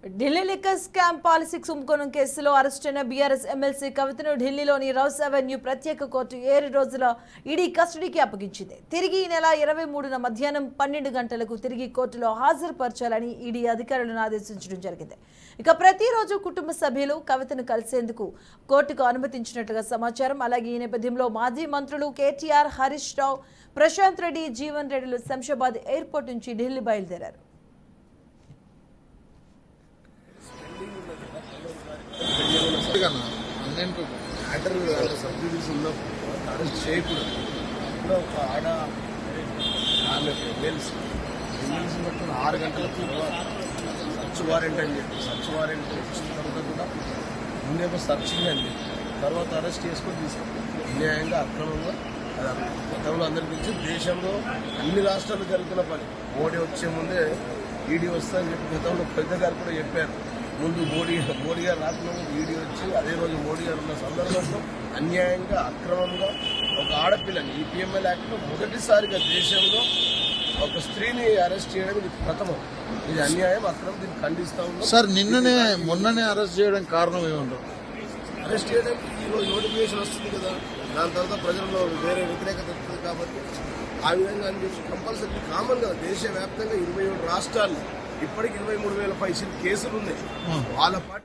Delhi liquor scam policy కుంభకోణం కేసులో అరెస్టైన BRS MLC కవితను ఢిల్లీలోని రౌస్ అవెన్యూ ప్రత్యేక కోర్టు 7 రోజుల ఈడీ కస్టడీకి అప్పగించింది. తిరిగి ఈ నెల 23న మధ్యాహ్నం 12 గంటలకు తిరిగి కోర్టులో హాజరుపరచాలని ఈడీ అధికారులను ఆదేశించడం జరిగింది. ఇక ప్రతిరోజు కుటుంబ సభ్యులు కవితను కలిసేందుకు కోర్టుకు అనుమతించినట్లుగా సమాచారం. అలాగే ఈ నేపథ్యంలో మాజీ మంత్రులు కేటీఆర్, హరీష్ రావు, ప్రశాంత్ రెడ్డి, జీవన్ రెడ్డిలు శంషాబాద్ ఎయిర్పోర్ట్ నుంచి ఢిల్లీ బయలుదేరారు. సబ్సిడీస్ ఉన్నప్పుడు అరెస్ట్ చేయకూడదు. ఇప్పుడు ఒక ఆడ ఆమె ఎమ్మెల్సీ పట్టుకుని 6 గంటల తర్వాత సర్చ్ వారెంట్ అని చెప్పి సర్చ్ వారెంట్ వచ్చిన తర్వాత కూడా ముందేమో సర్చింగ్ అని చెప్పి తర్వాత అరెస్ట్ చేసుకొని తీసుకుంటాం. అన్యాయంగా అక్రమంగా గతంలో అందరికీ తెలిసి దేశంలో అన్ని రాష్ట్రాలు జరుగుతున్న పని. మోడీ వచ్చే ముందే ఈడీ వస్తుందని చెప్పి గతంలో పెద్ద గారు కూడా చెప్పారు. ముందు మోడీ గారు రాకముందు ఈడీ వచ్చి అదే రోజు మోడీ గారు ఉన్న సందర్భంలో అన్యాయంగా అక్రమంగా ఒక ఆడపిల్లని ఈ పిఎంఎల్ యాక్ట్లో మొదటిసారిగా దేశంలో ఒక స్త్రీని అరెస్ట్ చేయడం ఇది ప్రథమం. ఇది అన్యాయం, అక్రమం. దీన్ని ఖండిస్తా ఉన్నాం. సార్ మొన్ననే అరెస్ట్ చేయడానికి కారణం ఏముండదు? అరెస్ట్ చేయడానికి ఈరోజు నోటిఫికేషన్ వస్తుంది కదా, దాని తర్వాత ప్రజల్లో వేరే వ్యతిరేకత వస్తుంది కాబట్టి ఆ విధంగా అని చెప్పి కంపల్సరీ కామన్ కదా. దేశవ్యాప్తంగా 27 రాష్ట్రాలు ఇప్పటికి 23,000 పైసలు కేసులు ఉన్నాయి. వాళ్ళ పార్టీ